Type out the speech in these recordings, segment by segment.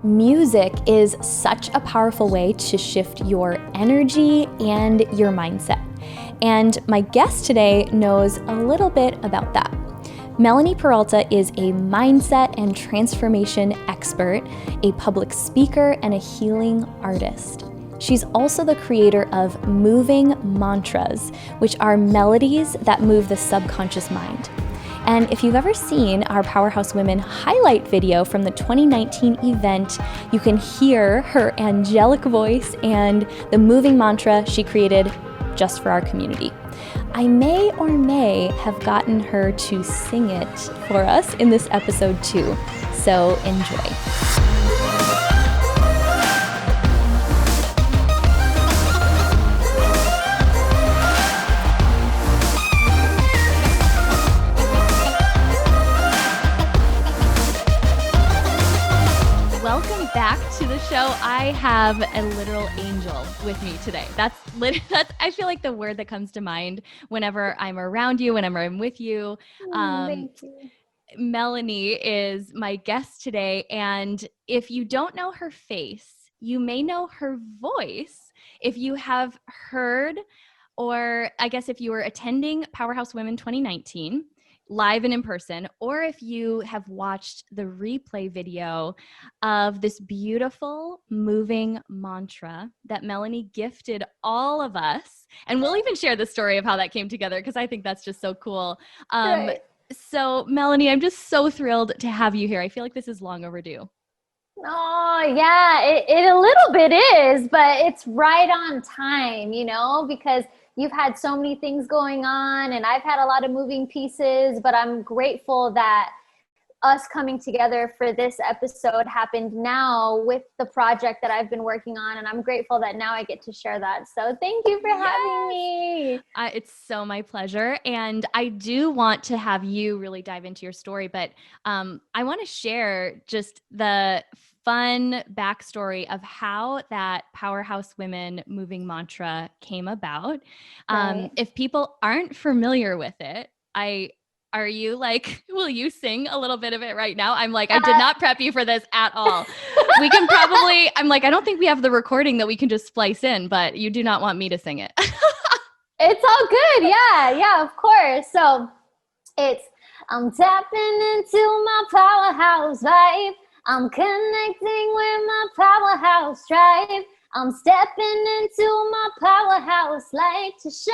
Music is such a powerful way to shift your energy and your mindset. And my guest today knows a little bit about that. Melanie Peralta is a mindset and transformation expert, a public speaker, and a healing artist. She's also the creator of moving mantras, which are melodies that move the subconscious mind. And if you've ever seen our Powerhouse Women highlight video from the 2019 event, you can hear her angelic voice and the moving mantra she created just for our community. I may or may have gotten her to sing it for us in this episode too, so enjoy. Welcome back to the show. I have a literal angel with me today. That's I feel like the word that comes to mind whenever I'm around you, whenever I'm with you. Thank you. Melanie is my guest today, and if you don't know her face, you may know her voice if you have heard, or I guess if you were attending Powerhouse Women 2019 live and in person, or if you have watched the replay video of this beautiful moving mantra that Melanie gifted all of us. And we'll even share the story of how that came together because I think that's just so cool. Right. So Melanie, I'm just so thrilled to have you here. I feel like this is long overdue. Oh, yeah, it a little bit is, but it's right on time, because you've had so many things going on and I've had a lot of moving pieces, but I'm grateful that us coming together for this episode happened now with the project that I've been working on. And I'm grateful that now I get to share that. So thank you for having me. It's so my pleasure. And I do want to have you really dive into your story, but I want to share just the fun backstory of how that Powerhouse Women moving mantra came about. Right. If people aren't familiar with it, are you like, will you sing a little bit of it right now? I'm like, I did not prep you for this at all. We can probably, I'm like, I don't think we have the recording that we can just splice in, but you do not want me to sing it. It's all good. Yeah, of course. So I'm tapping into my powerhouse vibe. I'm connecting with my powerhouse tribe. I'm stepping into my powerhouse light to shine.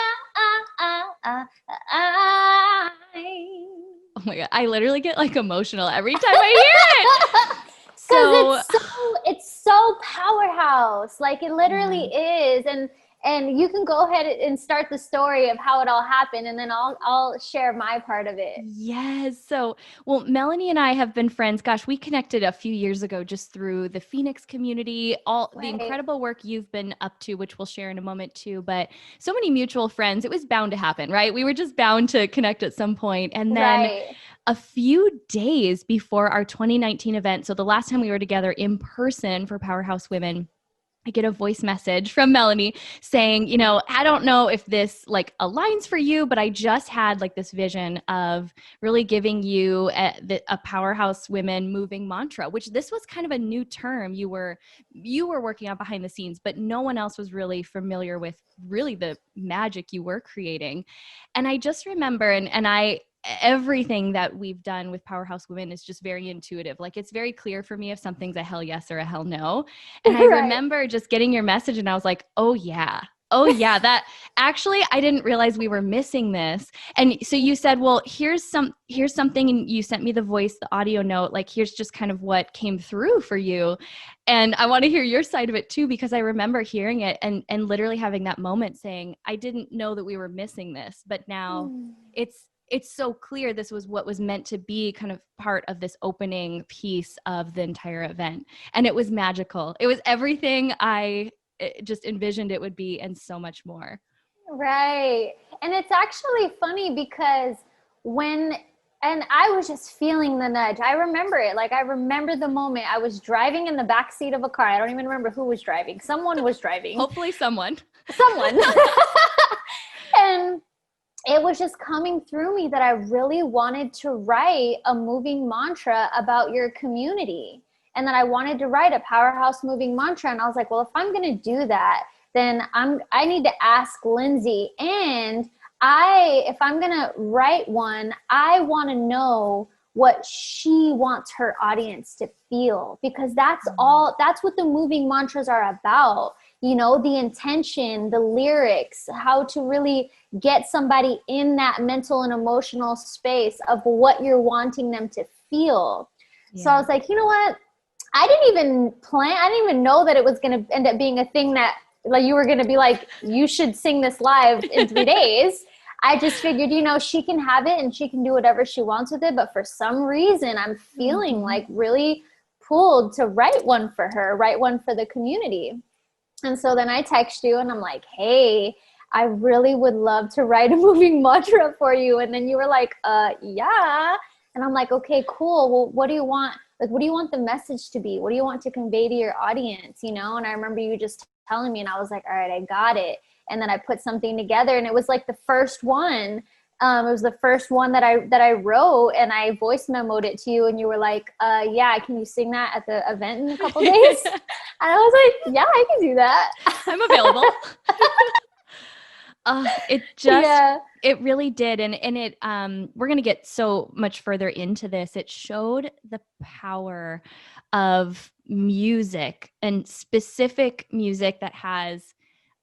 Oh my God. I literally get like emotional every time I hear it. Because it's so powerhouse. Like it literally is. And you can go ahead and start the story of how it all happened, and then I'll share my part of it. Yes. So, well, Melanie and I have been friends. Gosh, we connected a few years ago just through the Phoenix community, all the incredible work you've been up to, which we'll share in a moment too. But so many mutual friends, it was bound to happen, right? We were just bound to connect at some point. And then a few days before our 2019 event, so the last time we were together in person for Powerhouse Women, I get a voice message from Melanie saying, I don't know if this like aligns for you, but I just had like this vision of really giving you a Powerhouse Women moving mantra, which this was kind of a new term you were working on behind the scenes, but no one else was really familiar with really the magic you were creating. And I just remember, and everything that we've done with Powerhouse Women is just very intuitive. Like it's very clear for me if something's a hell yes or a hell no. And I remember just getting your message and I was like, oh yeah, that actually, I didn't realize we were missing this. And so you said, well, here's something. And you sent me the voice, the audio note, like, here's just kind of what came through for you. And I want to hear your side of it too, because I remember hearing it and literally having that moment saying, I didn't know that we were missing this, but now it's so clear this was what was meant to be kind of part of this opening piece of the entire event. And it was magical. It was everything I just envisioned it would be and so much more. Right. And it's actually funny because and I was just feeling the nudge. I remember it. Like I remember the moment I was driving in the back seat of a car. I don't even remember who was driving. Someone was driving. Hopefully someone. And it was just coming through me that I really wanted to write a moving mantra about your community. and that I wanted to write a powerhouse moving mantra. And I was like, well, if I'm going to do that, then I need to ask Lindsay. And if I'm going to write one, I want to know what she wants her audience to feel, because that's what the moving mantras are about. You know, the intention, the lyrics, how to really get somebody in that mental and emotional space of what you're wanting them to feel. Yeah. So I was like, you know what? I didn't even know that it was going to end up being a thing that, like, you were going to be like, you should sing this live in 3 days. I just figured, you know, she can have it and she can do whatever she wants with it. But for some reason, I'm feeling like really pulled to write one for her, write one for the community. And so then I text you and I'm like, hey, I really would love to write a moving mantra for you. And then you were like, yeah. And I'm like, okay, cool. Well, what do you want? Like, what do you want the message to be? What do you want to convey to your audience? You know? And I remember you just telling me, and I was like, all right, I got it. And then I put something together, and it was like the first one. It was the first one that I wrote, and I voice memoed it to you, and you were like, yeah, can you sing that at the event in a couple days? And I was like, yeah, I can do that. I'm available. It really did. And it, we're going to get so much further into this. It showed the power of music, and specific music that has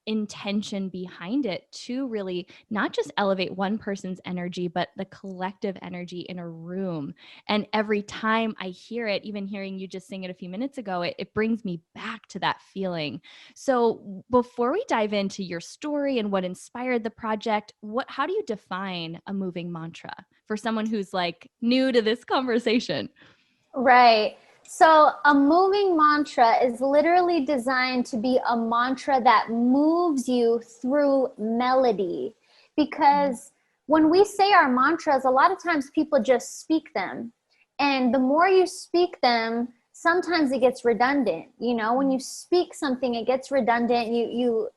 intention behind it to really not just elevate one person's energy, but the collective energy in a room. And every time I hear it, even hearing you just sing it a few minutes ago, it brings me back to that feeling. So before we dive into your story and what inspired the project, how do you define a moving mantra for someone who's like new to this conversation? Right. So a moving mantra is literally designed to be a mantra that moves you through melody. Because when we say our mantras, a lot of times people just speak them. And the more you speak them, sometimes it gets redundant. You know, when you speak something, it gets redundant. You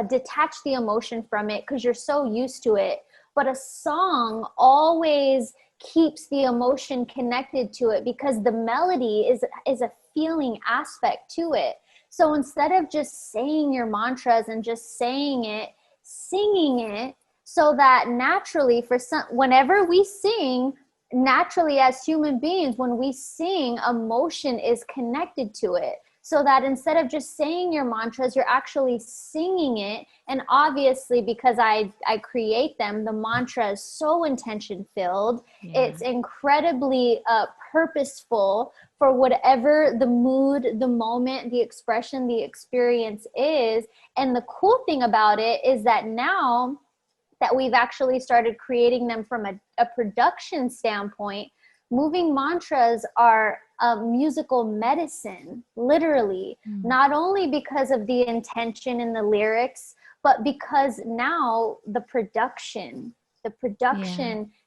detach the emotion from it because you're so used to it. But a song always keeps the emotion connected to it, because the melody is a feeling aspect to it. So instead of just saying your mantras and just saying it, singing it, so that naturally whenever we sing, naturally as human beings, when we sing, emotion is connected to it. So that instead of just saying your mantras, you're actually singing it. And obviously, because I create them, the mantra is so intention filled. Yeah. It's incredibly purposeful for whatever the mood, the moment, the expression, the experience is. And the cool thing about it is that now that we've actually started creating them from a production standpoint, moving mantras are a musical medicine, literally, not only because of the intention in the lyrics, but because now the production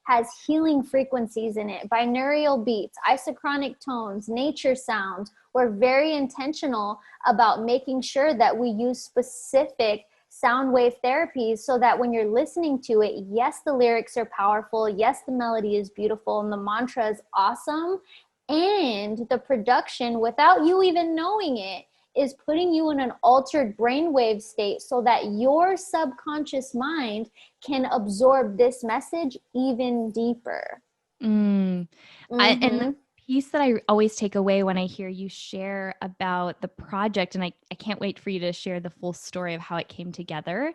has healing frequencies in it, binaural beats, isochronic tones, nature sounds. We're very intentional about making sure that we use specific sound wave therapies so that when you're listening to it, yes, the lyrics are powerful, yes, the melody is beautiful, and the mantra is awesome, and the production, without you even knowing it, is putting you in an altered brainwave state so that your subconscious mind can absorb this message even deeper. And the piece that I always take away when I hear you share about the project, and I can't wait for you to share the full story of how it came together,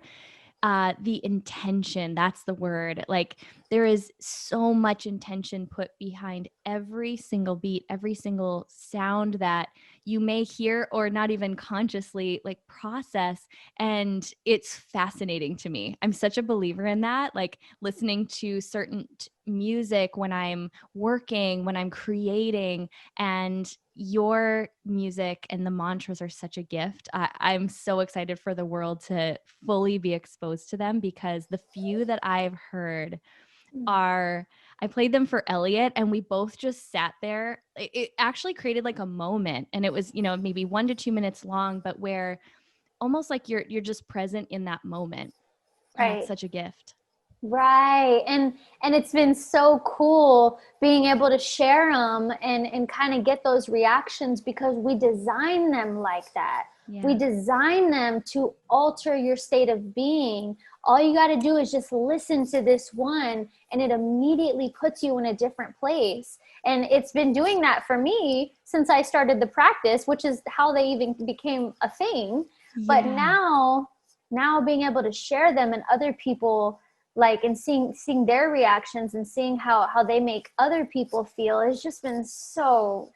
the intention, that's the word. Like, there is so much intention put behind every single beat, every single sound that you may hear or not even consciously like process. And it's fascinating to me. I'm such a believer in that, like listening to certain music when I'm working, when I'm creating, and your music and the mantras are such a gift. I'm so excited for the world to fully be exposed to them, because the few that I've heard I played them for Elliot, and we both just sat there. It actually created like a moment, and it was, maybe 1 to 2 minutes long, but where almost like you're just present in that moment. Right. And that's such a gift. Right. And it's been so cool being able to share them and kind of get those reactions because we design them like that. We Yeah. design them to alter your state of being. All you got to do is just listen to this one and it immediately puts you in a different place. And it's been doing that for me since I started the practice, which is how they even became a thing. But Yeah. now being able to share them and other people like and seeing their reactions and seeing how they make other people feel has just been so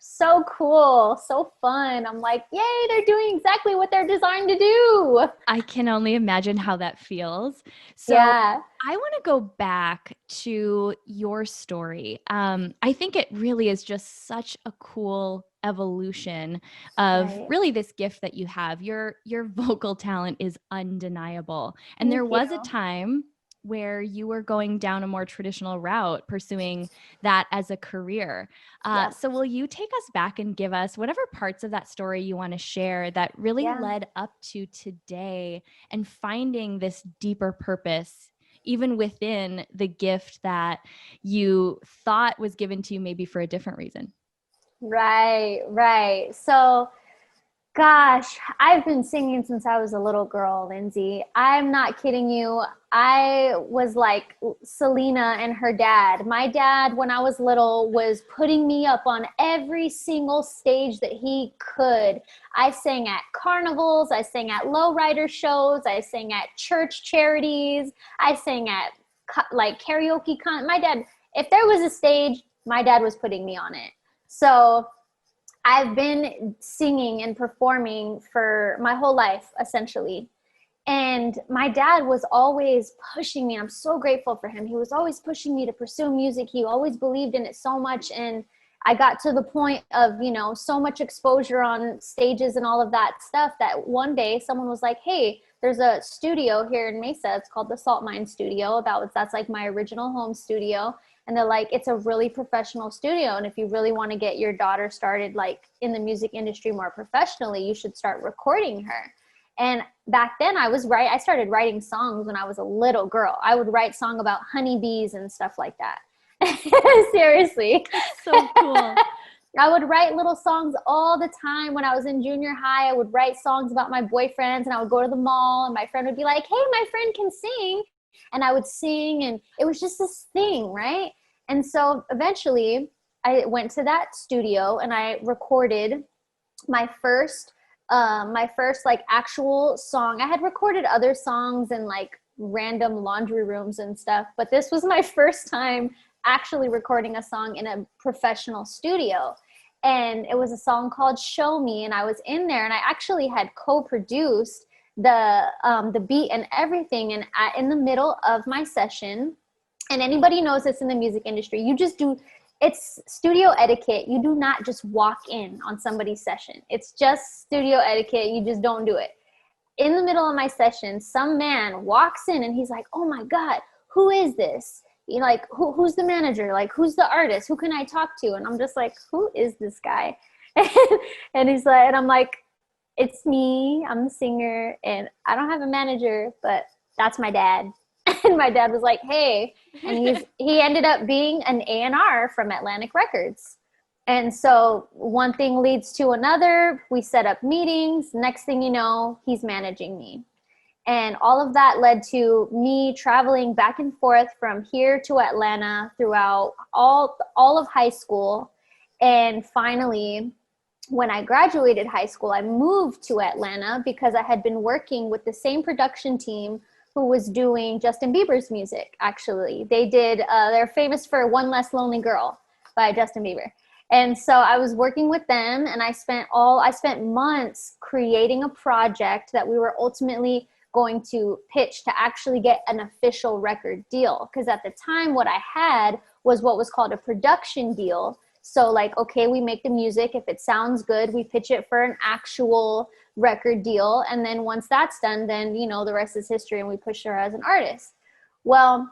cool, so fun. I'm like, yay, they're doing exactly what they're designed to do. I can only imagine how that feels. So Yeah. I want to go back to your story. I think it really is just such a cool evolution of Right. really this gift that you have. Your vocal talent is undeniable. And there Thank you. was a time where you were going down a more traditional route, pursuing that as a career. Yep. So, will you take us back and give us whatever parts of that story you want to share that really Yeah. led up to today and finding this deeper purpose, even within the gift that you thought was given to you, maybe for a different reason? Right, right. So gosh, I've been singing since I was a little girl, Lindsay. I'm not kidding you. I was like Selena and her dad. My dad, when I was little, was putting me up on every single stage that he could. I sang at carnivals, I sang at lowrider shows, I sang at church charities, I sang at like karaoke my dad, if there was a stage, my dad was putting me on it. So I've been singing and performing for my whole life, essentially. And my dad was always pushing me. I'm so grateful for him. He was always pushing me to pursue music. He always believed in it so much. And I got to the point of, so much exposure on stages and all of that stuff that one day someone was like, hey, there's a studio here in Mesa. It's called the Salt Mine Studio. That's like my original home studio. And they're like, it's a really professional studio. And if you really want to get your daughter started like in the music industry more professionally, you should start recording her. And back then I started writing songs when I was a little girl. I would write songs about honeybees and stuff like that. Seriously. So cool. I would write little songs all the time. When I was in junior high, I would write songs about my boyfriends and I would go to the mall and my friend would be like, hey, my friend can sing. And I would sing and it was just this thing, right? And so eventually I went to that studio and I recorded my first like actual song. I had recorded other songs in like random laundry rooms and stuff, but this was my first time actually recording a song in a professional studio. And it was a song called Show Me. And I was in there and I actually had co-produced the beat and everything. And in the middle of my session, and anybody knows this in the music industry, it's studio etiquette. You do not just walk in on somebody's session. It's just studio etiquette. You just don't do it. In the middle of my session, some man walks in and he's like, oh my God, who is this? Like, who's the manager? Like, who's the artist? Who can I talk to? And I'm just like, who is this guy? And he's like, and I'm like, it's me. I'm the singer and I don't have a manager, but that's my dad. And my dad was like, hey, and he ended up being an A&R from Atlantic Records. And so one thing leads to another. We set up meetings. Next thing you know, he's managing me. And all of that led to me traveling back and forth from here to Atlanta throughout all of high school. And finally, when I graduated high school, I moved to Atlanta because I had been working with the same production team who was doing Justin Bieber's music, actually. They're famous for One Less Lonely Girl by Justin Bieber. And so I was working with them and I spent months creating a project that we were ultimately going to pitch to actually get an official record deal. Because at the time, what I had was what was called a production deal. So like, okay, we make the music. If it sounds good, we pitch it for an actual record deal. And then once that's done, then, the rest is history and we push her as an artist. Well,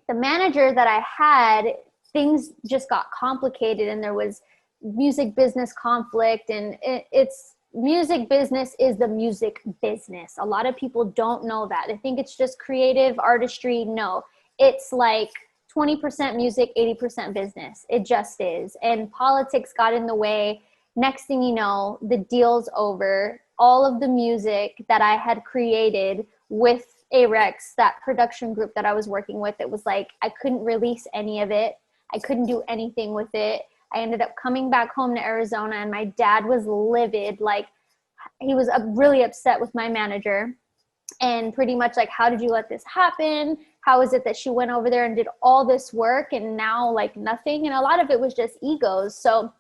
the manager that I had, things just got complicated and there was music business conflict and it's music business is the music business. A lot of people don't know that. They think it's just creative artistry. No, it's like 20% music, 80% business. It just is. And politics got in the way. Next thing you know, the deal's over. All of the music that I had created with AREX, that production group that I was working with, it was like I couldn't release any of it. I couldn't do anything with it. I ended up coming back home to Arizona, and my dad was livid. Like, he was really upset with my manager, and pretty much like, how did you let this happen? How is it that she went over there and did all this work and now like nothing? And a lot of it was just egos. So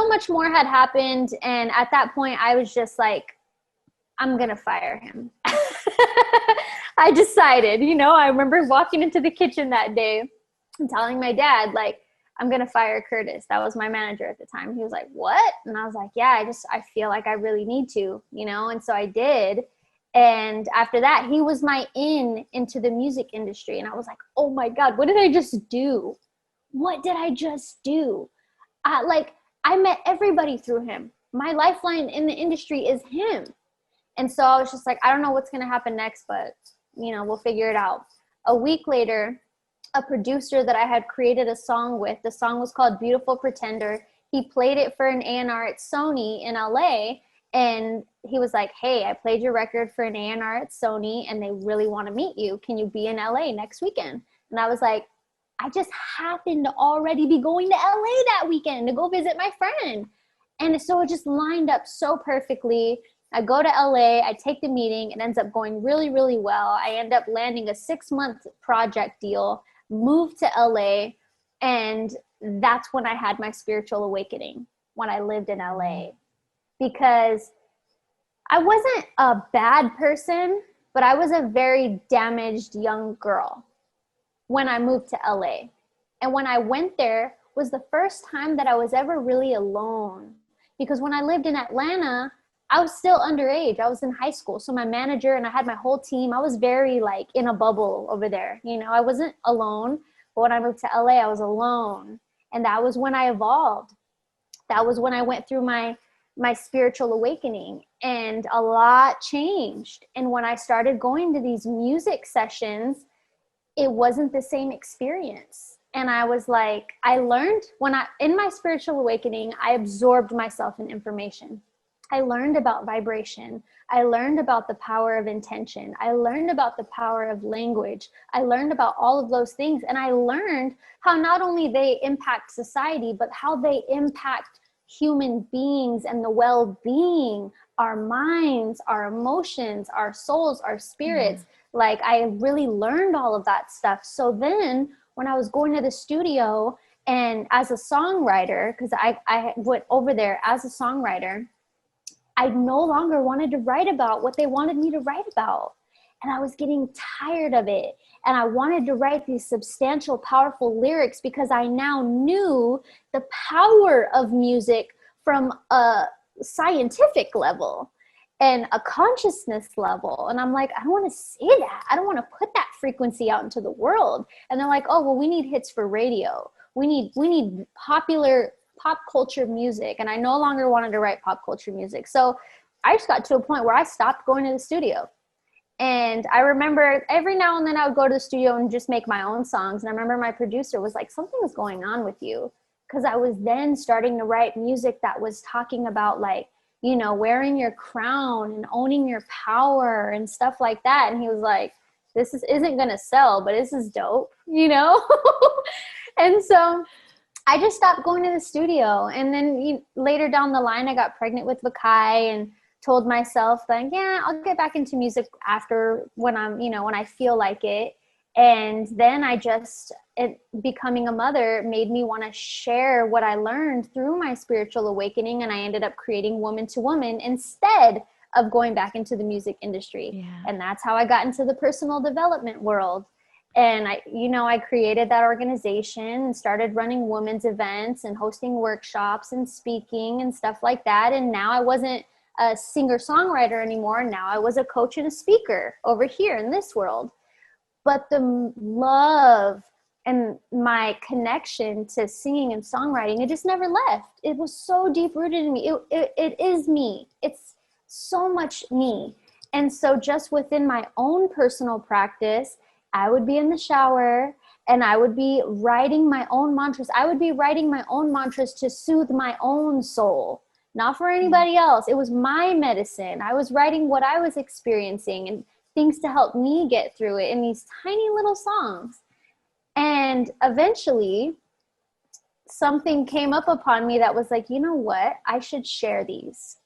much more had happened. And at that point I was just like, I'm going to fire him. I decided, I remember walking into the kitchen that day and telling my dad, like, I'm going to fire Curtis. That was my manager at the time. He was like, what? And I was like, yeah, I feel like I really need to, And so I did. And after that, he was my into the music industry. And I was like, oh my God, what did I just do? What did I just do? I met everybody through him. My lifeline in the industry is him. And so I was just like, I don't know what's going to happen next, but we'll figure it out. A week later, a producer that I had created a song with, the song was called Beautiful Pretender. He played it for an A&R at Sony in LA. And he was like, hey, I played your record for an A&R at Sony and they really want to meet you. Can you be in LA next weekend? And I was like, I just happened to already be going to LA that weekend to go visit my friend. And so it just lined up so perfectly. I go to LA, I take the meeting, it ends up going really, really well. I end up landing a 6-month project deal, moved to LA, and that's when I had my spiritual awakening, when I lived in LA. Because I wasn't a bad person, but I was a very damaged young girl when I moved to LA. And when I went there was the first time that I was ever really alone. Because when I lived in Atlanta, I was still underage. I was in high school. So my manager and I had my whole team. I was very like in a bubble over there. I wasn't alone. But when I moved to LA, I was alone. And that was when I evolved. That was when I went through my spiritual awakening, and a lot changed. And when I started going to these music sessions, it wasn't the same experience. And I was like, I learned in my spiritual awakening, I absorbed myself in information. I learned about vibration. I learned about the power of intention. I learned about the power of language. I learned about all of those things. And I learned how not only they impact society, but how they impact human beings and the well-being, our minds, our emotions, our souls, our spirits. Like, I really learned all of that stuff. So then when I was going to the studio and as a songwriter, because I went over there as a songwriter, I no longer wanted to write about what they wanted me to write about. And I was getting tired of it. And I wanted to write these substantial, powerful lyrics because I now knew the power of music from a scientific level and a consciousness level. And I'm like, I don't want to say that. I don't want to put that frequency out into the world. And they're like, oh, well, we need hits for radio. We need popular pop culture music. And I no longer wanted to write pop culture music. So I just got to a point where I stopped going to the studio. And I remember every now and then I would go to the studio and just make my own songs. And I remember my producer was like, something's going on with you. Because I was then starting to write music that was talking about like, wearing your crown and owning your power and stuff like that. And he was like, this isn't going to sell, but this is dope, And so I just stopped going to the studio. And then later down the line, I got pregnant with Vakai and told myself like, yeah, I'll get back into music after when when I feel like it. And then becoming a mother made me want to share what I learned through my spiritual awakening. And I ended up creating Woman to Woman instead of going back into the music industry. Yeah. And that's how I got into the personal development world. And I created that organization and started running women's events and hosting workshops and speaking and stuff like that. And now I wasn't a singer-songwriter anymore. Now I was a coach and a speaker over here in this world. But the love and my connection to singing and songwriting, it just never left. It was so deep rooted in me. It is me. It's so much me. And so just within my own personal practice, I would be in the shower and I would be writing my own mantras. I would be writing my own mantras to soothe my own soul, not for anybody else. It was my medicine. I was writing what I was experiencing and things to help me get through it in these tiny little songs. And eventually something came up upon me that was like, you know what? I should share these.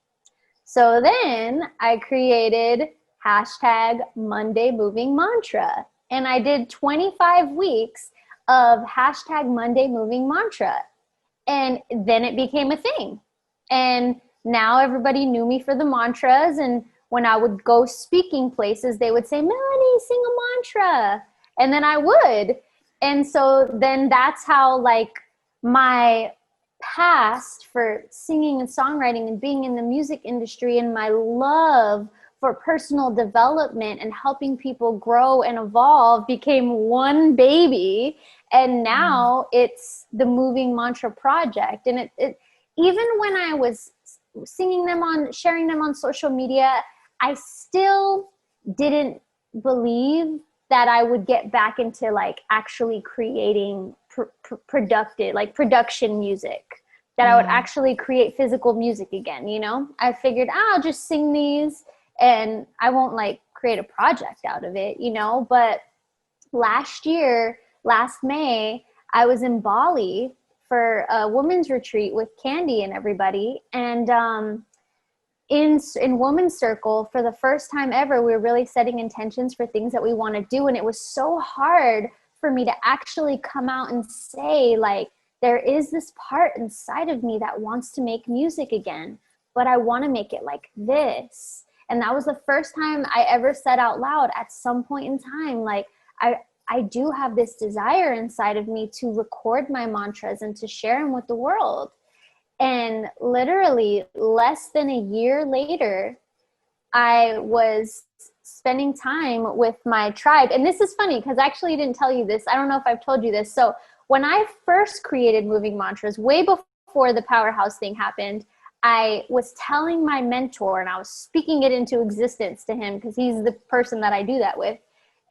So then I created hashtag Monday Moving Mantra. And I did 25 weeks of hashtag Monday Moving Mantra. And then it became a thing. And now everybody knew me for the mantras. And when I would go speaking places, they would say, Melanie, sing a mantra. And then I would. And so then that's how like my past for singing and songwriting and being in the music industry and my love for personal development and helping people grow and evolve became one baby. And now it's the Moving Mantra Project. And it even when I was sharing them on social media, I still didn't believe that I would get back into like actually creating production music, that I would actually create physical music again. You know, I figured I'll just sing these and I won't like create a project out of it, you know. But last May, I was in Bali for a women's retreat with Candy and everybody. And in Women's Circle, for the first time ever, we were really setting intentions for things that we want to do. And it was so hard for me to actually come out and say, like, there is this part inside of me that wants to make music again, but I want to make it like this. And that was the first time I ever said out loud at some point in time, like, I do have this desire inside of me to record my mantras and to share them with the world. And literally less than a year later, I was spending time with my tribe. And this is funny because I actually didn't tell you this. I don't know if I've told you this. So when I first created Moving Mantras, way before the Powerhouse thing happened, I was telling my mentor and I was speaking it into existence to him because he's the person that I do that with.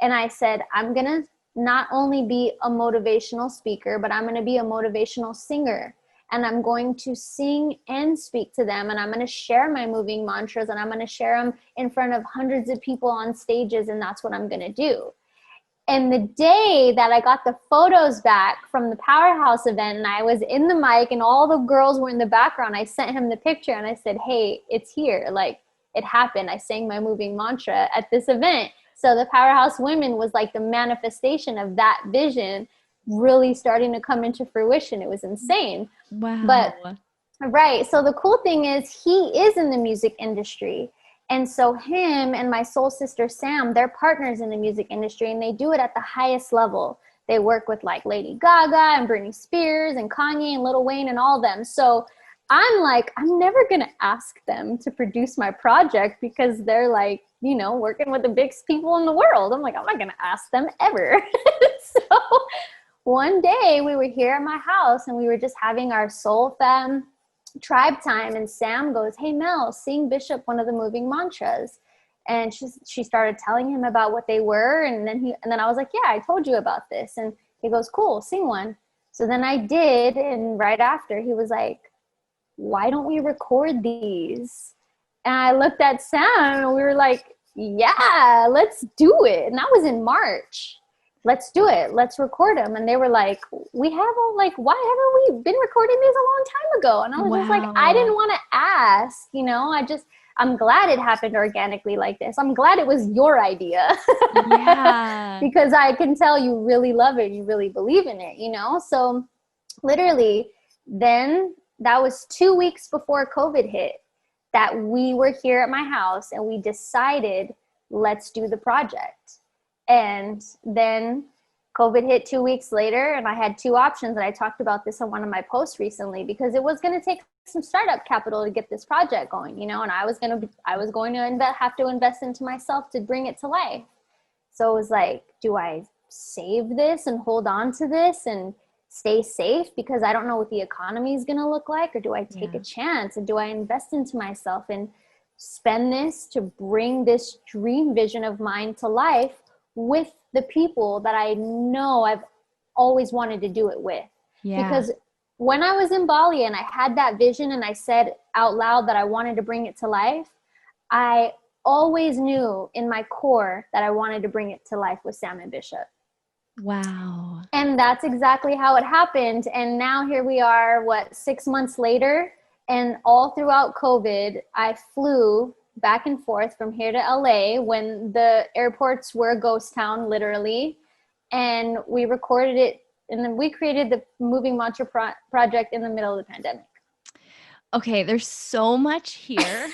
And I said, I'm going to not only be a motivational speaker, but I'm going to be a motivational singer. And I'm going to sing and speak to them. And I'm going to share my moving mantras and I'm going to share them in front of hundreds of people on stages. And that's what I'm going to do. And the day that I got the photos back from the Powerhouse event and I was in the mic and all the girls were in the background, I sent him the picture and I said, hey, it's here. Like, it happened. I sang my moving mantra at this event. So the Powerhouse Women was like the manifestation of that vision really starting to come into fruition. It was insane. Wow. But right. So the cool thing is he is in the music industry. And so him and my soul sister, Sam, they're partners in the music industry and they do it at the highest level. They work with like Lady Gaga and Britney Spears and Kanye and Lil Wayne and all of them. So I'm like, I'm never going to ask them to produce my project because they're like, you know, working with the biggest people in the world. I'm like, I'm not going to ask them ever. So one day we were here at my house and we were just having our soul fam tribe time. And Sam goes, hey, Mel, sing Bishop one of the moving mantras. And she started telling him about what they were. And then I was like, yeah, I told you about this. And he goes, cool, sing one. So then I did. And right after he was like, why don't we record these? And I looked at Sam and we were like, yeah, let's do it. And that was in March. Let's do it. Let's record them. And they were like, why haven't we been recording these a long time ago? And I was just like, I didn't want to ask, you know, I'm glad it happened organically like this. I'm glad it was your idea. Yeah. Because I can tell you really love it. You really believe in it, you know? So literally then that was 2 weeks before COVID hit that we were here at my house and we decided, let's do the project. And then COVID hit 2 weeks later and I had two options. And I talked about this on one of my posts recently because it was going to take some startup capital to get this project going, you know, and I was going to have to invest into myself to bring it to life. So it was like, do I save this and hold on to this and stay safe because I don't know what the economy is going to look like? Or do I take a chance and do I invest into myself and spend this to bring this dream vision of mine to life with the people that I know I've always wanted to do it with. Yeah. Because when I was in Bali and I had that vision and I said out loud that I wanted to bring it to life, I always knew in my core that I wanted to bring it to life with Sam and Bishop. Wow. And that's exactly how it happened. And now here we are, 6 months later, and all throughout COVID, I flew back and forth from here to LA when the airports were a ghost town, literally. And we recorded it, and then we created the Moving Mantra project in the middle of the pandemic. Okay, there's so much here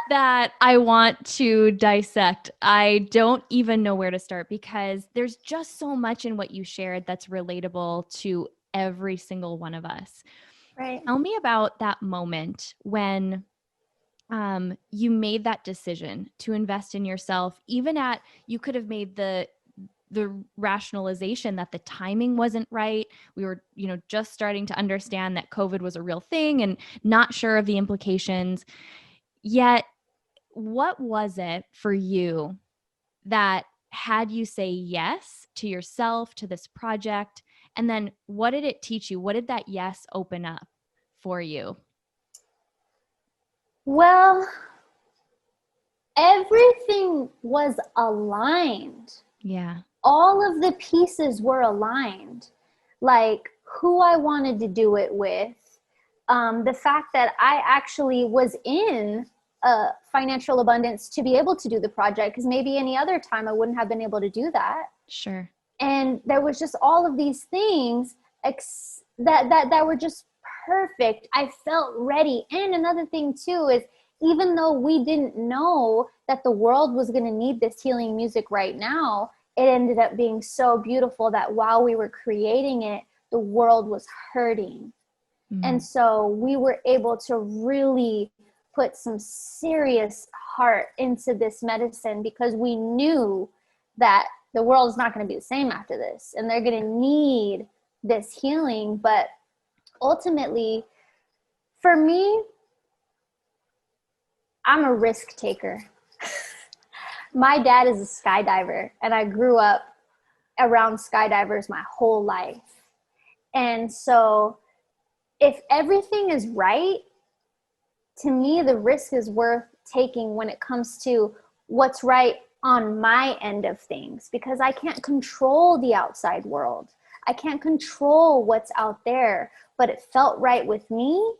that I want to dissect. I don't even know where to start because there's just so much in what you shared that's relatable to every single one of us. Right. Tell me about that moment when you made that decision to invest in yourself, even you could have made the rationalization that the timing wasn't right. We were, just starting to understand that COVID was a real thing and not sure of the implications. Yet, what was it for you that had you say yes to yourself, to this project? And then what did it teach you? What did that yes open up for you? Well, everything was aligned. Yeah. All of the pieces were aligned. Like who I wanted to do it with, the fact that I actually was in financial abundance to be able to do the project, because maybe any other time I wouldn't have been able to do that. Sure. And there was just all of these things that were just perfect. I felt ready. And another thing too is, even though we didn't know that the world was going to need this healing music right now, it ended up being so beautiful that while we were creating it, the world was hurting. And so we were able to really put some serious heart into this medicine, because we knew that the world is not going to be the same after this, and they're going to need this healing. But ultimately, for me, I'm a risk taker. My dad is a skydiver, and I grew up around skydivers my whole life. And so if everything is right, to me, the risk is worth taking when it comes to what's right on my end of things, because I can't control the outside world. I can't control what's out there, but it felt right with me.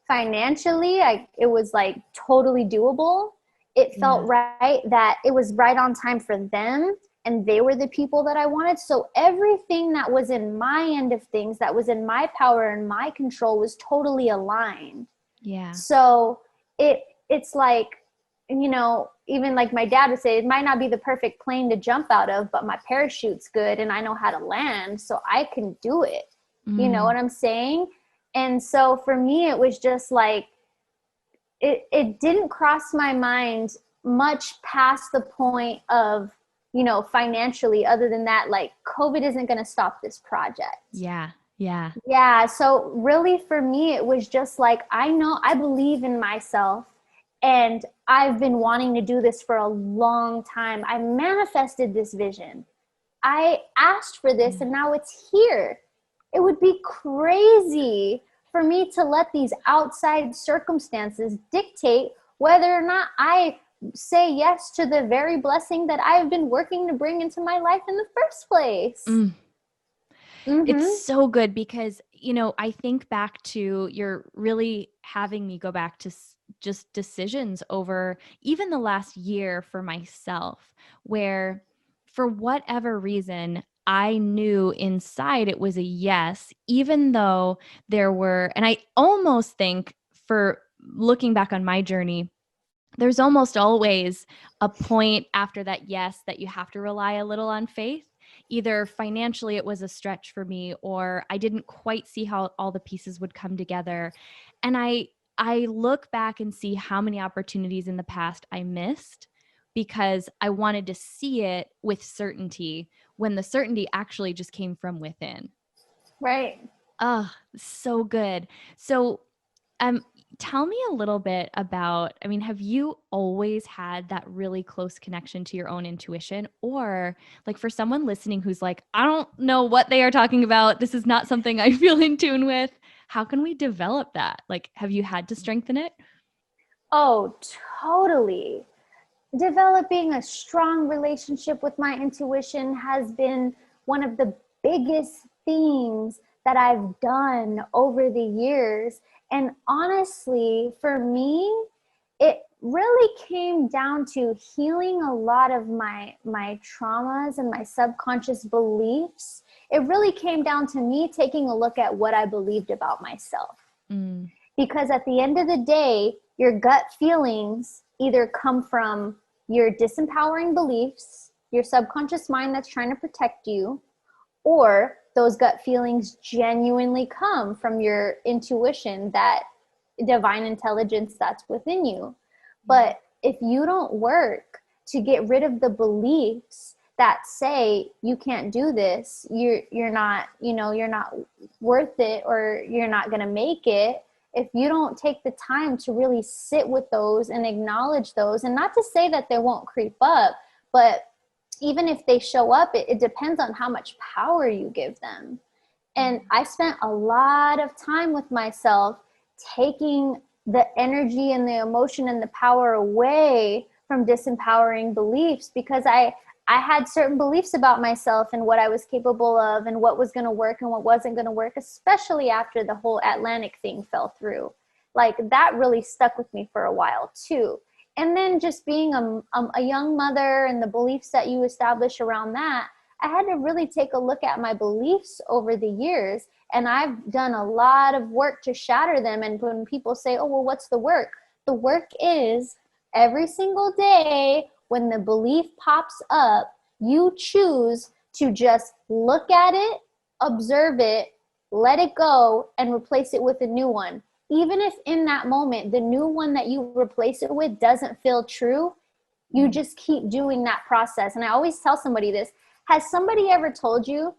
Financially, it was like totally doable. It felt right that it was right on time for them, and they were the people that I wanted. So everything that was in my end of things, that was in my power and my control, was totally aligned. Yeah. So it's like, even like my dad would say, it might not be the perfect plane to jump out of, but my parachute's good and I know how to land, so I can do it. You know what I'm saying? And so for me, it was just like, it didn't cross my mind much past the point of, financially, other than that, like COVID isn't going to stop this project. Yeah. Yeah. Yeah. So really for me, it was just like, I believe in myself, and I've been wanting to do this for a long time. I manifested this vision. I asked for this, and now it's here. It would be crazy for me to let these outside circumstances dictate whether or not I say yes to the very blessing that I've been working to bring into my life in the first place. It's so good because, I think back to, you're really having me go back to just decisions over even the last year for myself, where for whatever reason, I knew inside it was a yes, even though and I almost think, for looking back on my journey, there's almost always a point after that yes that you have to rely a little on faith. Either financially it was a stretch for me, or I didn't quite see how all the pieces would come together. And I look back and see how many opportunities in the past I missed because I wanted to see it with certainty, when the certainty actually just came from within. Right. Oh, so good. So Tell me a little bit about, I mean, have you always had that really close connection to your own intuition? Or like for someone listening who's like, I don't know what they are talking about, this is not something I feel in tune with, how can we develop that? Like, have you had to strengthen it? Oh, totally. Developing a strong relationship with my intuition has been one of the biggest things that I've done over the years. And honestly, for me, it really came down to healing a lot of my traumas and my subconscious beliefs. It really came down to me taking a look at what I believed about myself. Mm. Because at the end of the day, your gut feelings either come from your disempowering beliefs, your subconscious mind that's trying to protect you, or those gut feelings genuinely come from your intuition, that divine intelligence that's within you. But if you don't work to get rid of the beliefs that say you can't do this, you're not, you're not worth it, or you're not going to make it, if you don't take the time to really sit with those and acknowledge those, and not to say that they won't creep up, but even if they show up, it depends on how much power you give them. And I spent a lot of time with myself taking the energy and the emotion and the power away from disempowering beliefs, because I had certain beliefs about myself and what I was capable of and what was going to work and what wasn't going to work, especially after the whole Atlantic thing fell through. Like, that really stuck with me for a while too. And then just being a young mother and the beliefs that you establish around that, I had to really take a look at my beliefs over the years. And I've done a lot of work to shatter them. And when people say, oh, well, what's the work? The work is every single day when the belief pops up, you choose to just look at it, observe it, let it go, and replace it with a new one. Even if in that moment, the new one that you replace it with doesn't feel true, you just keep doing that process. And I always tell somebody this. Has somebody ever told you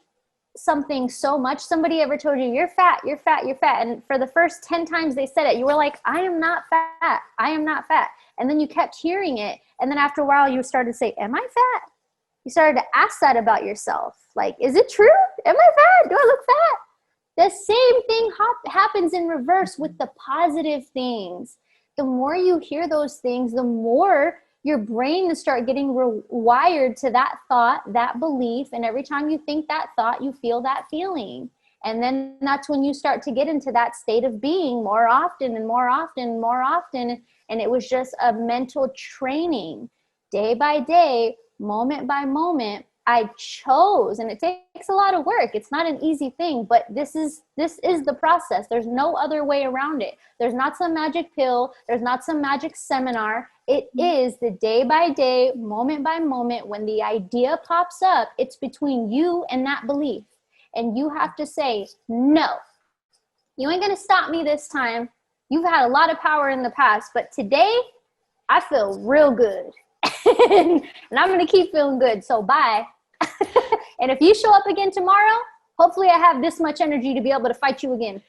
something so much? Somebody ever told you, you're fat, you're fat, you're fat. And for the first 10 times they said it, you were like, I am not fat. I am not fat. And then you kept hearing it. And then after a while, you started to say, am I fat? You started to ask that about yourself. Like, is it true? Am I fat? Do I look fat? The same thing happens in reverse with the positive things. The more you hear those things, the more your brain will start getting wired to that thought, that belief. And every time you think that thought, you feel that feeling. And then that's when you start to get into that state of being more often and more often and more often. And it was just a mental training, day by day, moment by moment. I chose, and it takes a lot of work. It's not an easy thing, but this is the process. There's no other way around it. There's not some magic pill. There's not some magic seminar. It is the day by day, moment by moment. When the idea pops up, it's between you and that belief. And you have to say, no, you ain't going to stop me this time. You've had a lot of power in the past, but today I feel real good. And I'm going to keep feeling good. So bye. And if you show up again tomorrow, hopefully I have this much energy to be able to fight you again.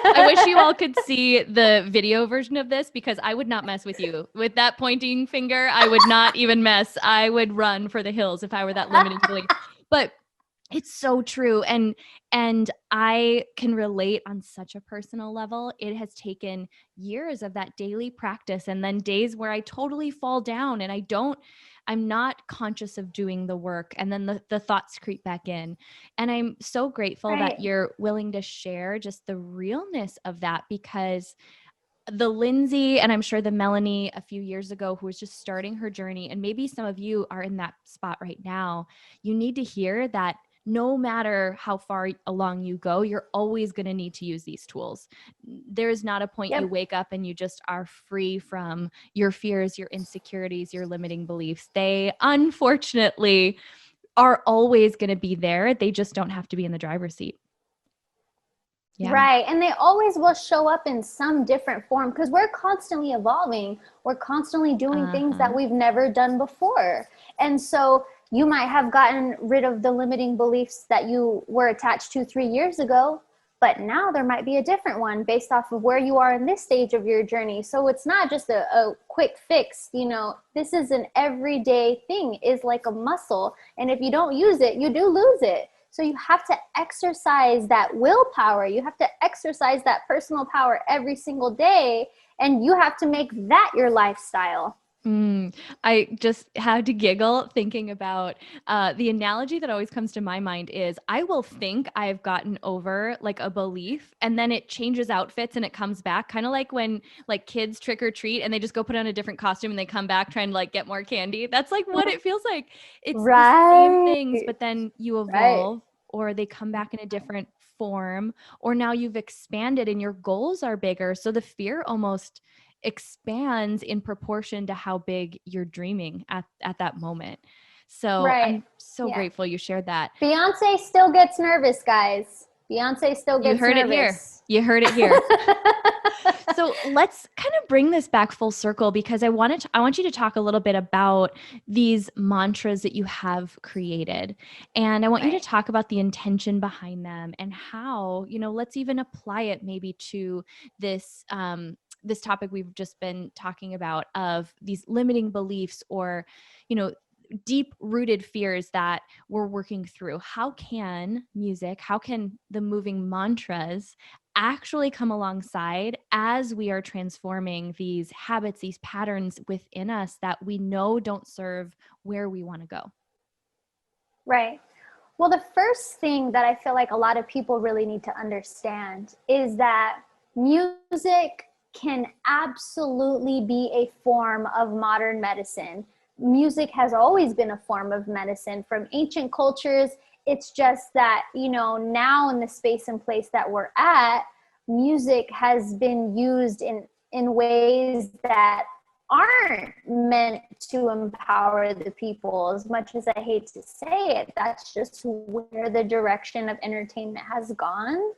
I wish you all could see the video version of this, because I would not mess with you. With that pointing finger, I would not even mess. I would run for the hills if I were that limiting belief. But it's so true. And I can relate on such a personal level. It has taken years of that daily practice, and then days where I totally fall down and I'm not conscious of doing the work. And then the thoughts creep back in. And I'm so grateful that you're willing to share just the realness of that, because the Lindsay, and I'm sure the Melanie a few years ago, who was just starting her journey, and maybe some of you are in that spot right now, you need to hear that no matter how far along you go, you're always going to need to use these tools. There is not a point you wake up and you just are free from your fears, your insecurities, your limiting beliefs. They unfortunately are always going to be there. They just don't have to be in the driver's seat. Yeah. Right. And they always will show up in some different form, because we're constantly evolving. We're constantly doing things that we've never done before. And so you might have gotten rid of the limiting beliefs that you were attached to 3 years ago, but now there might be a different one based off of where you are in this stage of your journey. So it's not just a quick fix, you know, this is an everyday thing, is like a muscle. And if you don't use it, you do lose it. So you have to exercise that willpower. You have to exercise that personal power every single day. And you have to make that your lifestyle. I just had to giggle thinking about the analogy that always comes to my mind is I will think I've gotten over like a belief and then it changes outfits and it comes back, kind of like when like kids trick or treat and they just go put on a different costume and they come back trying to like get more candy. That's like what it feels like. It's the same things, but then you evolve or they come back in a different form, or now you've expanded and your goals are bigger. So the fear almost expands in proportion to how big you're dreaming at that moment. So I'm so grateful you shared that. Beyonce still gets nervous, guys. Beyonce still gets nervous. You heard it here. You heard it here. So let's kind of bring this back full circle, because I want you to talk a little bit about these mantras that you have created. And I want you to talk about the intention behind them and how, you know, let's even apply it maybe to this this topic we've just been talking about of these limiting beliefs or, you know, deep rooted fears that we're working through. How can music, how can the moving mantras actually come alongside as we are transforming these habits, these patterns within us that we know don't serve where we want to go? Right. Well, the first thing that I feel like a lot of people really need to understand is that music can absolutely be a form of modern medicine. Music has always been a form of medicine from ancient cultures. It's just that, you know, now in the space and place that we're at, music has been used in ways that aren't meant to empower the people. As much as I hate to say it, that's just where the direction of entertainment has gone.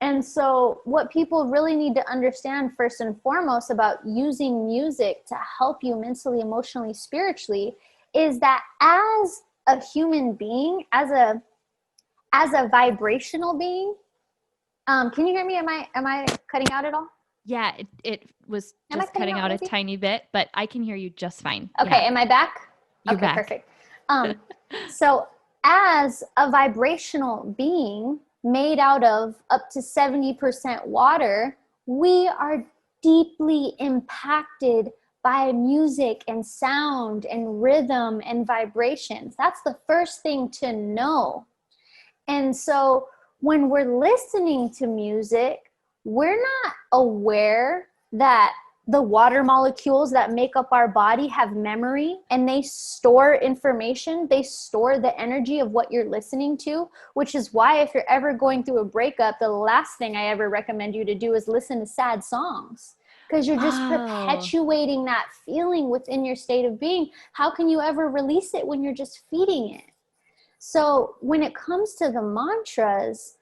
And so what people really need to understand first and foremost about using music to help you mentally, emotionally, spiritually, is that as a human being, as a vibrational being, can you hear me? Am I cutting out at all? Yeah, it was just cutting out a tiny bit, but I can hear you just fine. Okay, yeah. Am I back? You're back. Perfect. So as a vibrational being, made out of up to 70% water, we are deeply impacted by music and sound and rhythm and vibrations. That's the first thing to know. And so when we're listening to music, we're not aware that the water molecules that make up our body have memory and they store information. They store the energy of what you're listening to, which is why if you're ever going through a breakup, the last thing I ever recommend you to do is listen to sad songs, because you're just perpetuating that feeling within your state of being. How can you ever release it when you're just feeding it? So when it comes to the mantras,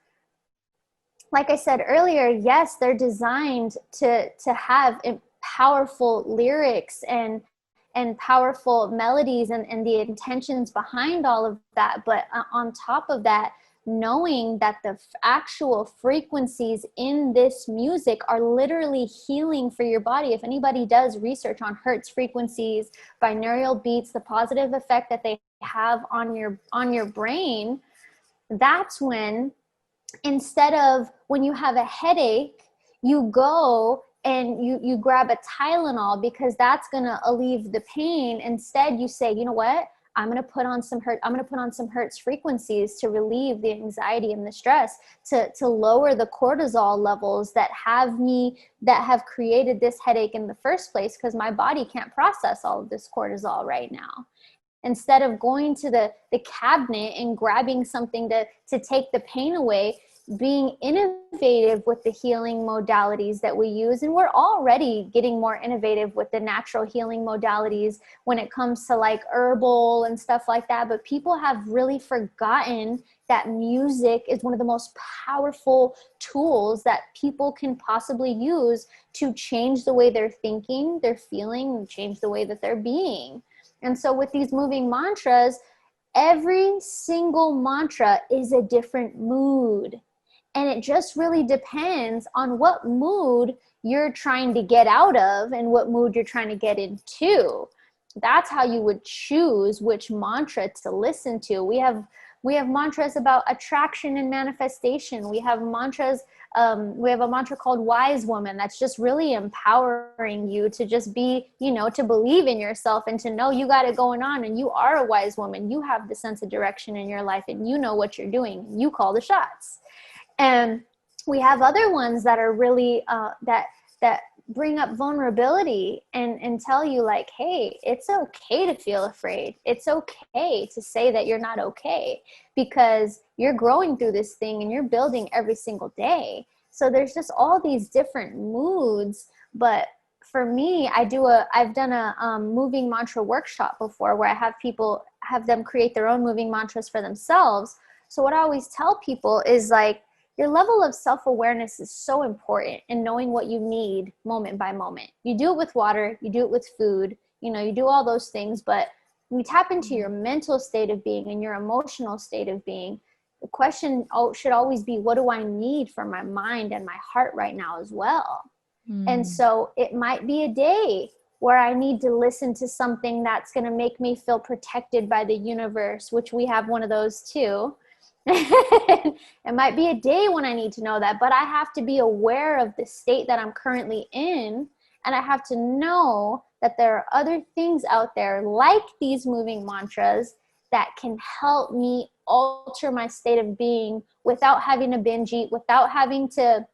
like I said earlier, yes, they're designed to have powerful lyrics and powerful melodies and the intentions behind all of that. But on top of that, knowing that the actual frequencies in this music are literally healing for your body. If anybody does research on Hertz frequencies, binaural beats, the positive effect that they have on your brain, that's when, instead of when you have a headache, you go and you grab a Tylenol because that's going to alleviate the pain. Instead, you say, you know what? I'm going to put on some Hertz frequencies to relieve the anxiety and the stress, to lower the cortisol levels that have created this headache in the first place, because my body can't process all of this cortisol right now. Instead of going to the cabinet and grabbing something to take the pain away, being innovative with the healing modalities that we use. And we're already getting more innovative with the natural healing modalities when it comes to like herbal and stuff like that. But people have really forgotten that music is one of the most powerful tools that people can possibly use to change the way they're thinking, they're feeling, and change the way that they're being. And so with these moving mantras, every single mantra is a different mood. And it just really depends on what mood you're trying to get out of and what mood you're trying to get into. That's how you would choose which mantra to listen to. We have mantras about attraction and manifestation. We have mantras. We have a mantra called Wise Woman that's just really empowering you to just be, to believe in yourself and to know you got it going on and you are a wise woman. You have the sense of direction in your life and you know what you're doing. You call the shots. And we have other ones that are really that bring up vulnerability and tell you like, hey, it's okay to feel afraid. It's okay to say that you're not okay because you're growing through this thing and you're building every single day. So there's just all these different moods. But for me, I've done a moving mantra workshop before where I have them create their own moving mantras for themselves. So what I always tell people is like, your level of self-awareness is so important in knowing what you need moment by moment. You do it with water, you do it with food, you do all those things, but when you tap into your mental state of being and your emotional state of being, the question should always be, what do I need for my mind and my heart right now as well? And so it might be a day where I need to listen to something that's going to make me feel protected by the universe, which we have one of those too. It might be a day when I need to know that, but I have to be aware of the state that I'm currently in. And I have to know that there are other things out there like these moving mantras that can help me alter my state of being without having to binge eat, without having to,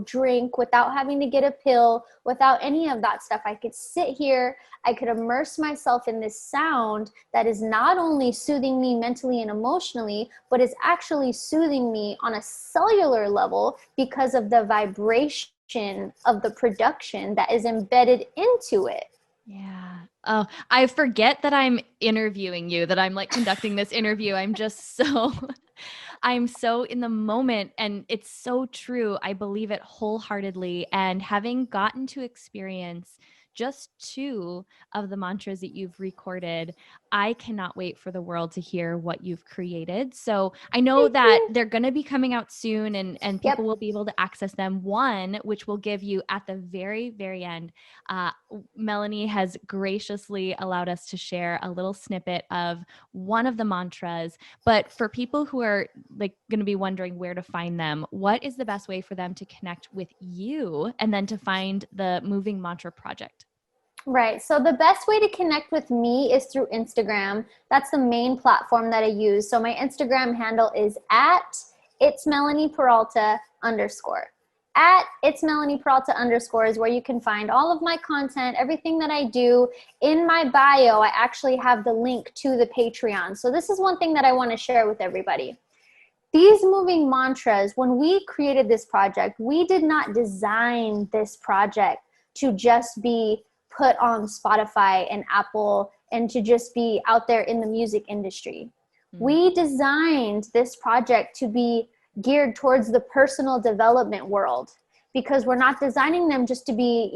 drink, without having to get a pill, without any of that stuff. I could sit here, I could immerse myself in this sound that is not only soothing me mentally and emotionally, but is actually soothing me on a cellular level because of the vibration of the production that is embedded into it. Yeah. Oh, I forget that I'm interviewing you, that I'm like conducting this interview. I'm so in the moment, and it's so true. I believe it wholeheartedly. And having gotten to experience just 2 of the mantras that you've recorded, I cannot wait for the world to hear what you've created. So I know that they're going to be coming out soon and people will be able to access them. One, which will give you at the very, very end, Melanie has graciously allowed us to share a little snippet of one of the mantras. But for people who are like going to be wondering where to find them, what is the best way for them to connect with you and then to find the Moving Mantra Project? Right. So the best way to connect with me is through Instagram. That's the main platform that I use. So my Instagram handle is @it's Melanie Peralta _ @it's Melanie Peralta _ is where you can find all of my content, everything that I do. In my bio, I actually have the link to the Patreon. So this is one thing that I want to share with everybody. These moving mantras, when we created this project, we did not design this project to just be put on Spotify and Apple and to just be out there in the music industry. We designed this project to be geared towards the personal development world because we're not designing them just to be,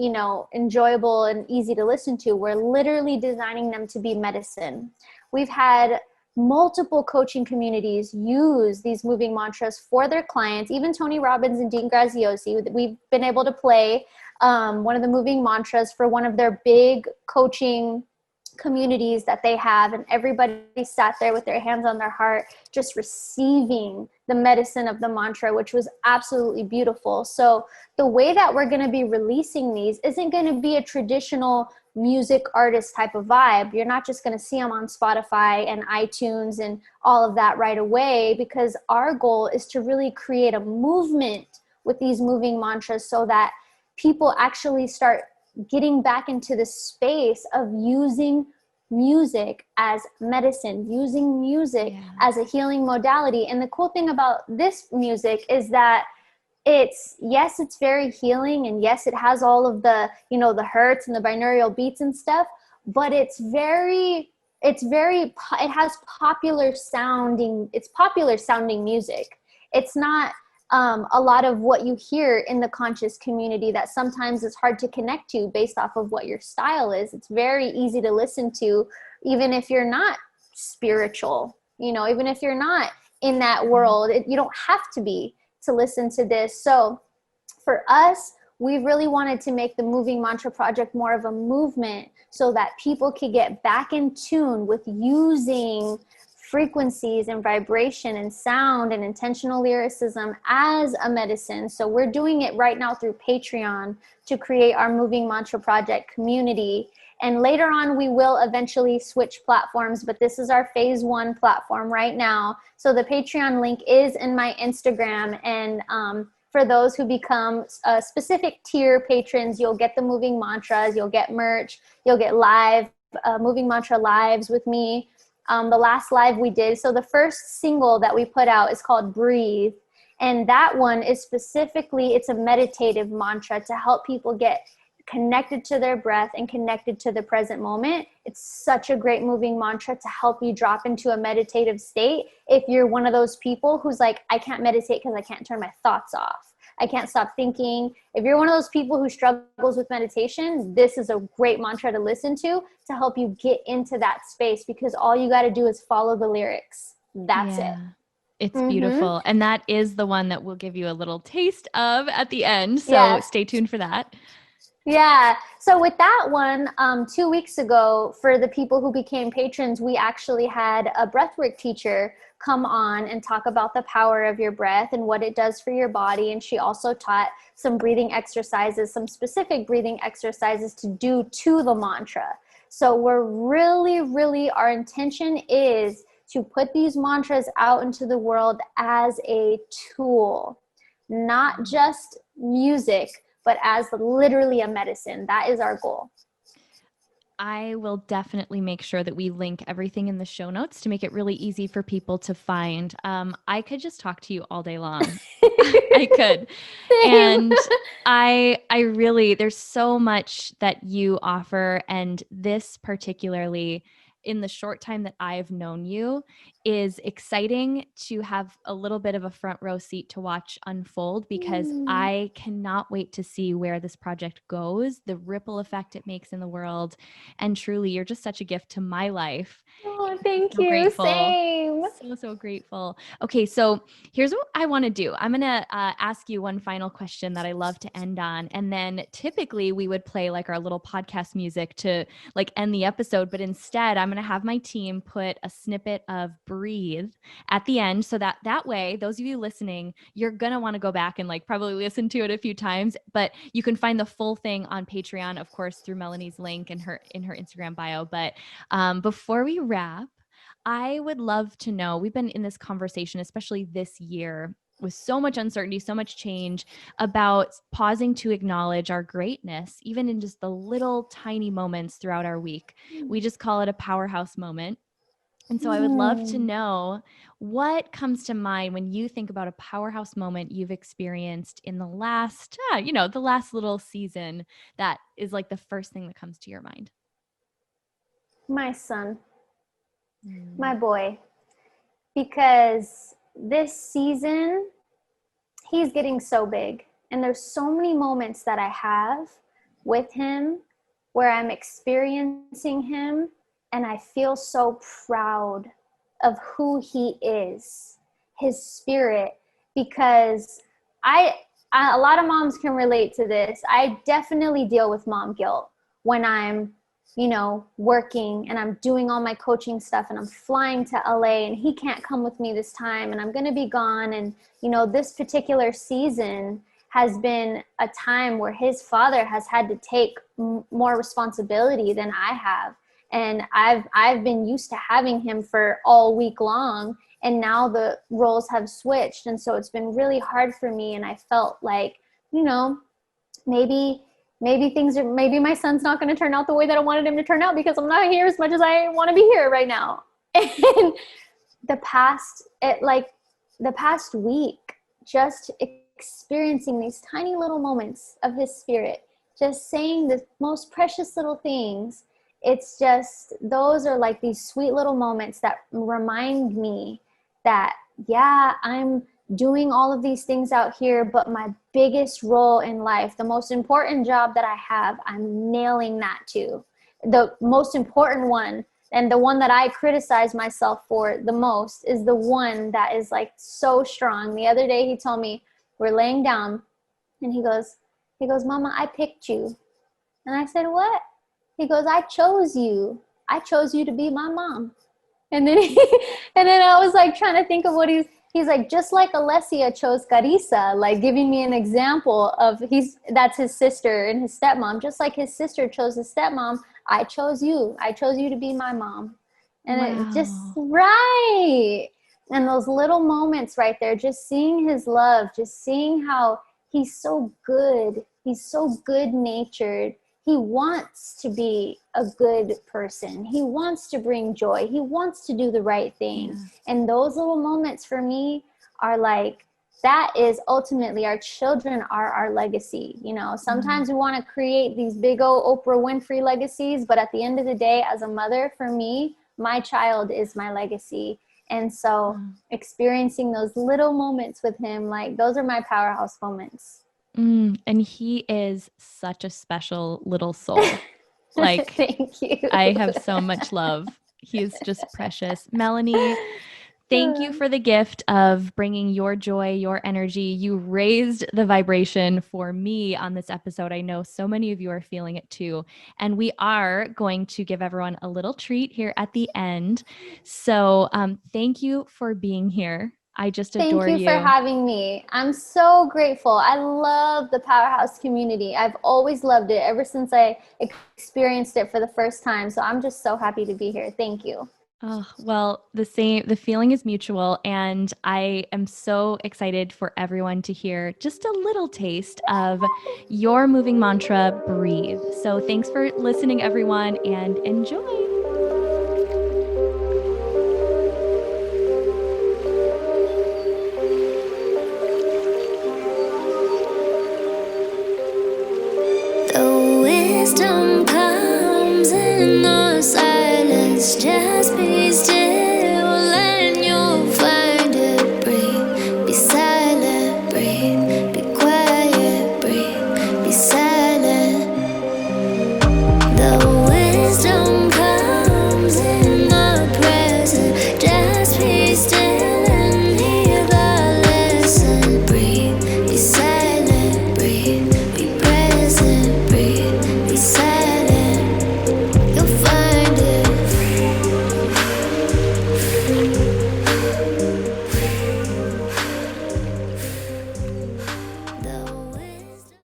enjoyable and easy to listen to. We're literally designing them to be medicine. We've had multiple coaching communities use these moving mantras for their clients. Even Tony Robbins and Dean Graziosi, we've been able to play one of the moving mantras for one of their big coaching communities that they have, and everybody sat there with their hands on their heart just receiving the medicine of the mantra, which was absolutely beautiful. So the way that we're going to be releasing these isn't going to be a traditional music artist type of vibe. You're not just going to see them on Spotify and iTunes and all of that right away, because our goal is to really create a movement with these moving mantras so that people actually start getting back into the space of using music as medicine, using music as a healing modality. And the cool thing about this music is that it's very healing, and yes, it has all of the, the hertz and the binaural beats and stuff, but it has popular sounding music. It's not a lot of what you hear in the conscious community that sometimes is hard to connect to based off of what your style is. It's very easy to listen to, even if you're not spiritual, even if you're not in that world. You don't have to be to listen to this. So for us, we really wanted to make the Moving Mantra Project more of a movement so that people could get back in tune with using frequencies and vibration and sound and intentional lyricism as a medicine. So we're doing it right now through Patreon to create our Moving Mantra Project community. And later on, we will eventually switch platforms, but this is our phase 1 platform right now. So the Patreon link is in my Instagram, and for those who become specific tier patrons, you'll get the Moving Mantras, you'll get merch, you'll get live Moving Mantra lives with me. The last live we did, so the first single that we put out is called Breathe. And that one is specifically, it's a meditative mantra to help people get connected to their breath and connected to the present moment. It's such a great moving mantra to help you drop into a meditative state. If you're one of those people who's like, I can't meditate because I can't turn my thoughts off, I can't stop thinking. If you're one of those people who struggles with meditation, this is a great mantra to listen to help you get into that space, because all you got to do is follow the lyrics. That's it. It's beautiful. And that is the one that we'll give you a little taste of at the end. So stay tuned for that. Yeah. So with that one, 2 weeks ago, for the people who became patrons, we actually had a breathwork teacher come on and talk about the power of your breath and what it does for your body. And she also taught some breathing exercises, some specific breathing exercises to do to the mantra. So we're really, our intention is to put these mantras out into the world as a tool, not just music, but as literally a medicine. That is our goal. I will definitely make sure that we link everything in the show notes to make it really easy for people to find. I could just talk to you all day long. I could. Same. And I really, there's so much that you offer. And this particularly, in the short time that I've known you, is exciting to have a little bit of a front row seat to watch unfold, because I cannot wait to see where this project goes, the ripple effect it makes in the world. And truly, you're just such a gift to my life. Oh, thank So you. grateful. Same. So grateful. Okay, so here's what I want to do. I'm going to ask you one final question that I love to end on. And then typically we would play like our little podcast music to like end the episode. But instead, I'm going to have my team put a snippet of Breathe at the end, so that way, those of you listening, you're going to want to go back and like probably listen to it a few times. But you can find the full thing on Patreon, of course, through Melanie's link in her Instagram bio. But before we wrap, I would love to know, we've been in this conversation, especially this year, with so much uncertainty, so much change, about pausing to acknowledge our greatness, even in just the little tiny moments throughout our week. We just call it a powerhouse moment. And so I would love to know what comes to mind when you think about a powerhouse moment you've experienced in the last, the last little season, that is like the first thing that comes to your mind. My son, my boy, because this season, he's getting so big. And there's so many moments that I have with him where I'm experiencing him, and I feel so proud of who he is, his spirit, because a lot of moms can relate to this. I definitely deal with mom guilt when I'm, working and I'm doing all my coaching stuff and I'm flying to LA and he can't come with me this time and I'm going to be gone. And, this particular season has been a time where his father has had to take more responsibility than I have. And I've been used to having him for all week long, and now the roles have switched. And so it's been really hard for me. And I felt like, maybe my son's not going to turn out the way that I wanted him to turn out because I'm not here as much as I want to be here right now. And the past week, just experiencing these tiny little moments of his spirit, just saying the most precious little things. It's just, those are like these sweet little moments that remind me that, I'm doing all of these things out here, but my biggest role in life, the most important job that I have, I'm nailing that too. The most important one, and the one that I criticize myself for the most, is the one that is like so strong. The other day he told me, We're laying down, and he goes, Mama, I picked you. And I said, what? He goes, I chose you. I chose you to be my mom. And then and then I was like trying to think of what he's like, just like Alessia chose Carissa, like giving me an example of that's his sister and his stepmom, just like his sister chose his stepmom. I chose you. I chose you to be my mom. And Wow. It's just right. And those little moments right there, just seeing his love, just seeing how he's so good. He's so good natured. He wants to be a good person. He wants to bring joy. He wants to do the right thing. Yeah. And those little moments for me are like, that is ultimately, our children are our legacy. You know, sometimes we want to create these big old Oprah Winfrey legacies, but at the end of the day, as a mother, for me, my child is my legacy. And so experiencing those little moments with him, like those are my powerhouse moments. And he is such a special little soul. Like, thank you. I have so much love. He is just precious. Melanie, thank you for the gift of bringing your joy, your energy. You raised the vibration for me on this episode. I know so many of you are feeling it too. And we are going to give everyone a little treat here at the end. So thank you for being here. I just adore you. Thank you for having me. I'm so grateful. I love the Powerhouse community. I've always loved it ever since I experienced it for the first time. So I'm just so happy to be here. Thank you. Oh, well, the feeling is mutual, and I am so excited for everyone to hear just a little taste of your moving mantra, breathe. So thanks for listening, everyone, and enjoy. Wisdom comes in the silence, just be still.